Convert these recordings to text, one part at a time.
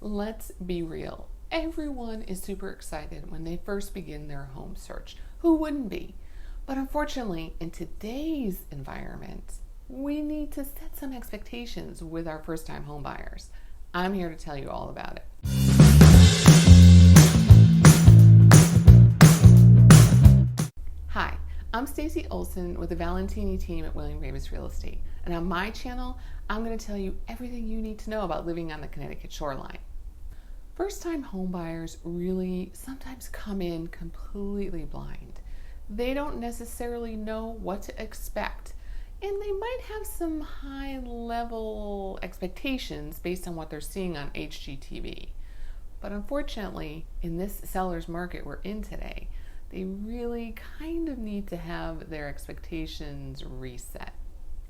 Let's be real. Everyone is super excited when they first begin their home search. Who wouldn't be? But unfortunately, in today's environment, we need to set some expectations with our first-time home buyers. I'm here to tell you all about it. Hi, I'm Stacy Olson with the Valentini team at William Ravis Real Estate. And on my channel, I'm going to tell you everything you need to know about living on the Connecticut shoreline. First-time home buyers really sometimes come in completely blind. They don't necessarily know what to expect, and they might have some high-level expectations based on what they're seeing on HGTV. But unfortunately, in this seller's market we're in today, they really kind of need to have their expectations reset.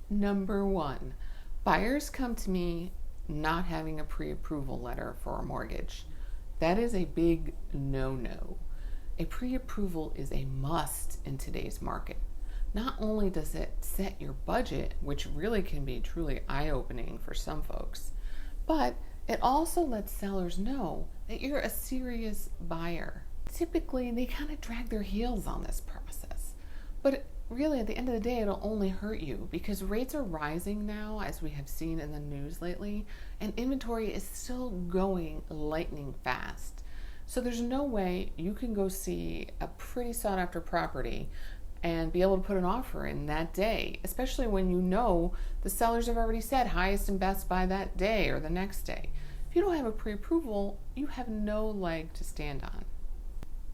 Number one, buyers come to me not having a pre-approval letter for a mortgage. That is a big no-no. A pre-approval is a must in today's market. Not only does it set your budget, which really can be truly eye-opening for some folks, but it also lets sellers know that you're a serious buyer. Typically, they kind of drag their heels on this process, but really, at the end of the day, it'll only hurt you because rates are rising now, as we have seen in the news lately, and inventory is still going lightning fast. So there's no way you can go see a pretty sought after property and be able to put an offer in that day, especially when you know the sellers have already said highest and best by that day or the next day. If you don't have a pre-approval, you have no leg to stand on.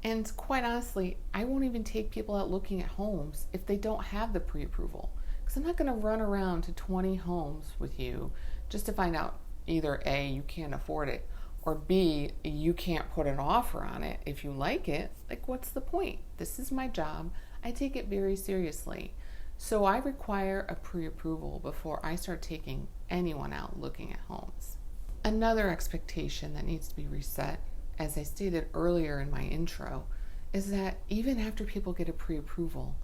And quite honestly, I won't even take people out looking at homes if they don't have the pre-approval. Because I'm not going to run around to 20 homes with you just to find out either A, you can't afford it, or B, you can't put an offer on it if you like it. Like, what's the point? This is my job. I take it very seriously. So I require a pre-approval before I start taking anyone out looking at homes. Another expectation that needs to be reset, as I stated earlier in my intro, is that even after people get a pre-approval,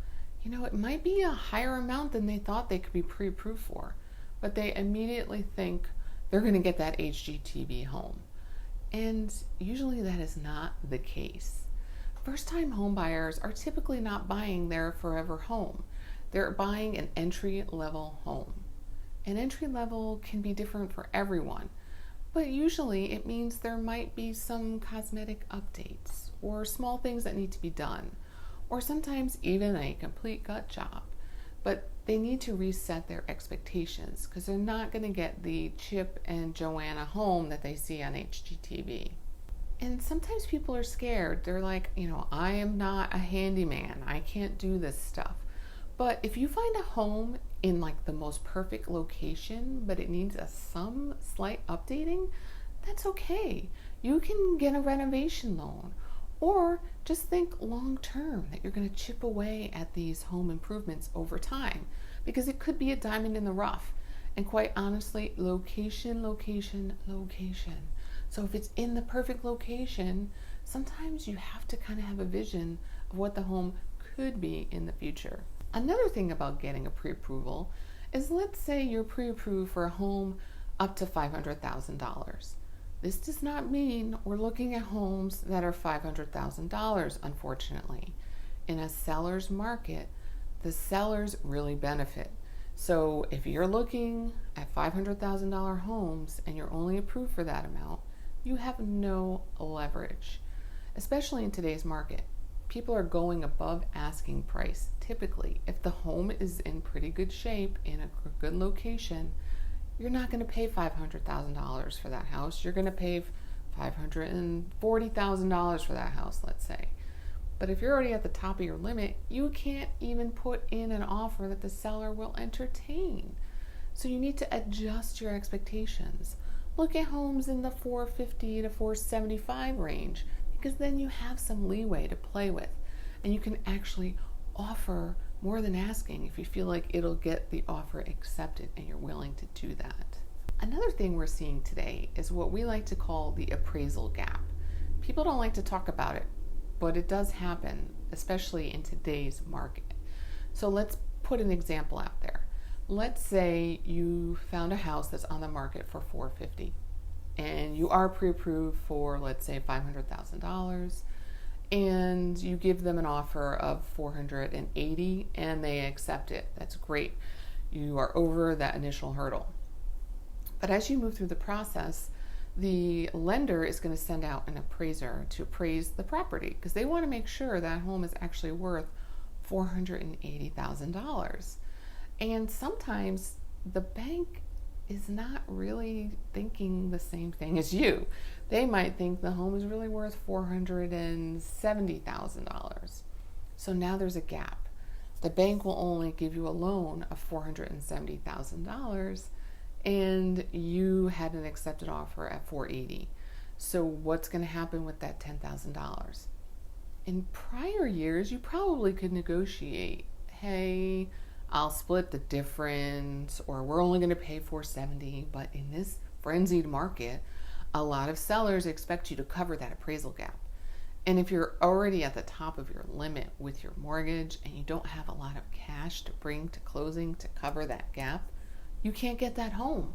it might be a higher amount than they thought they could be pre-approved for, but they immediately think they're going to get that HGTV home. And usually that is not the case. First-time home buyers are typically not buying their forever home. They're buying an entry-level home. An entry-level can be different for everyone, but usually it means there might be some cosmetic updates or small things that need to be done, or sometimes even a complete gut job. But they need to reset their expectations because they're not going to get the Chip and Joanna home that they see on HGTV. And sometimes people are scared. They're like, I am not a handyman. I can't do this stuff. But if you find a home in like the most perfect location, but it needs some slight updating, that's okay. You can get a renovation loan, or just think long term that you're going to chip away at these home improvements over time, because it could be a diamond in the rough. And quite honestly, location, location, location. So if it's in the perfect location, sometimes you have to kind of have a vision of what the home could be in the future. Another thing about getting a pre-approval is, let's say you're pre-approved for a home up to $500,000. This does not mean we're looking at homes that are $500,000, unfortunately. In a seller's market, the sellers really benefit. So if you're looking at $500,000 homes and you're only approved for that amount, you have no leverage, especially in today's market. People are going above asking price. Typically, if the home is in pretty good shape, in a good location, you're not going to pay $500,000 for that house. You're going to pay $540,000 for that house, let's say. But if you're already at the top of your limit, you can't even put in an offer that the seller will entertain. So you need to adjust your expectations. Look at homes in the $450,000 to $475,000 range, because then you have some leeway to play with, and you can actually offer more than asking if you feel like it'll get the offer accepted and you're willing to do that. Another thing we're seeing today is what we like to call the appraisal gap. People don't like to talk about it, but it does happen, especially in today's market. So let's put an example out there. Let's say you found a house that's on the market for $450,000. and you are pre-approved for, let's say, $500,000, and you give them an offer of $480 and they accept it. That's great. You are over that initial hurdle. But as you move through the process, the lender is going to send out an appraiser to appraise the property because they want to make sure that home is actually worth $480,000. And sometimes the bank is not really thinking the same thing as you. They might think the home is really worth $470,000. So now there's a gap. The bank will only give you a loan of $470,000 and you had an accepted offer at $480,000. So what's going to happen with that $10,000? In prior years, you probably could negotiate, hey, I'll split the difference, or we're only going to pay $470,000. But in this frenzied market, a lot of sellers expect you to cover that appraisal gap. And if you're already at the top of your limit with your mortgage and you don't have a lot of cash to bring to closing to cover that gap, you can't get that home.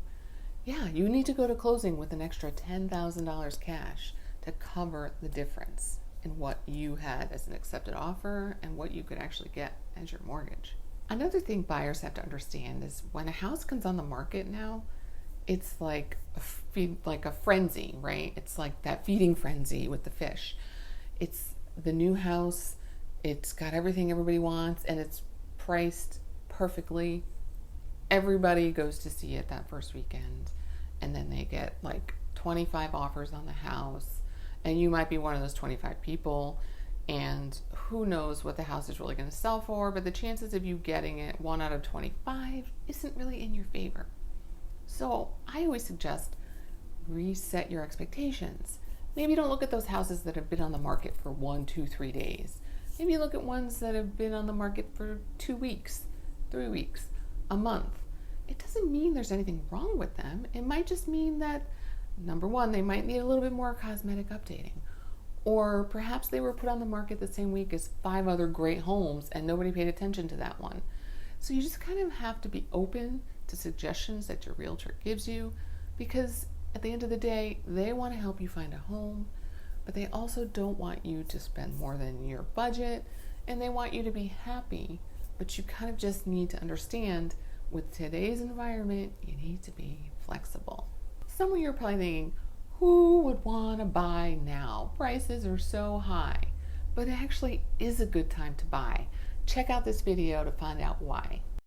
Yeah, you need to go to closing with an extra $10,000 cash to cover the difference in what you had as an accepted offer and what you could actually get as your mortgage. Another thing buyers have to understand is when a house comes on the market now, it's like a frenzy, right? It's like that feeding frenzy with the fish. It's the new house, it's got everything everybody wants, and it's priced perfectly. Everybody goes to see it that first weekend, and then they get like 25 offers on the house, and you might be one of those 25 people, and who knows what the house is really going to sell for, but the chances of you getting it 1 out of 25 isn't really in your favor. So I always suggest reset your expectations. Maybe don't look at those houses that have been on the market for 1, 2, 3 days. Maybe look at ones that have been on the market for 2 weeks, 3 weeks, a month. It doesn't mean there's anything wrong with them. It might just mean that, number one, they might need a little bit more cosmetic updating. Or perhaps they were put on the market the same week as 5 other great homes and nobody paid attention to that one. So you just kind of have to be open to suggestions that your realtor gives you, because at the end of the day, they want to help you find a home, but they also don't want you to spend more than your budget, and they want you to be happy. But you kind of just need to understand, with today's environment, you need to be flexible. Some of you are probably thinking, who would want to buy now? Prices are so high. But it actually is a good time to buy. Check out this video to find out why.